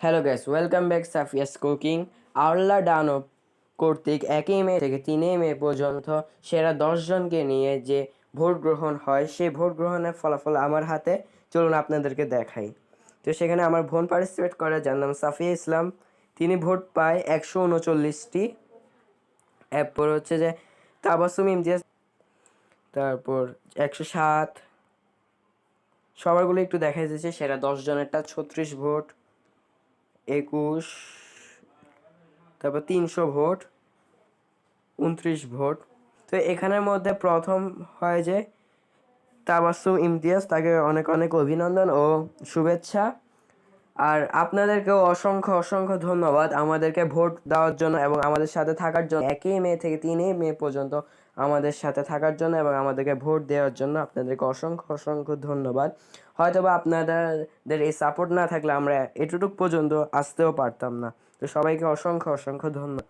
Hello guys, welcome back Safia's cooking. আল্লাহ ডানো কর্তৃক 1 মে থেকে 3 মে পর্যন্ত সেরা 10 জনকে নিয়ে যে ভোট গ্রহণ হয়, সেই ভোট গ্রহণের ফলাফল আমার হাতে। চলুন আপনাদেরকে দেখাই। তো সেখানে আমার বোন পার্টিসিপেট করে, যার নাম সাফিয়া ইসলাম। তিনি ভোট পায় 139টি। এরপর হচ্ছে যে তাবাসসুম ইমতিয়াজ, তারপর 107। সবারগুলো একটু দেখা যাচ্ছে। সেরা 10 জনেরটা 36 ভোট, 21, তারপর 300 ভোট, 29 ভোট। তো এখানের মধ্যে প্রথম হয় যে তাবাসসুম ইমতিয়াজ, তাকে অনেক অনেক অভিনন্দন ও শুভেচ্ছা। আর আপনাদেরকেও অসংখ্য অসংখ্য ধন্যবাদ আমাদেরকে ভোট দেওয়ার জন্য এবং আমাদের সাথে থাকার জন্য। 1 মে থেকে 3 মে পর্যন্ত আমাদের সাথে থাকার জন্য এবং আমাদেরকে ভোট দেওয়ার জন্য আপনাদেরকে অসংখ্য অসংখ্য ধন্যবাদ। হয়তোবা আপনাদের এই সাপোর্ট না থাকলে আমরা এতটুকু পর্যন্ত আসতেও পারতাম না। তো সবাইকে অসংখ্য অসংখ্য ধন্যবাদ।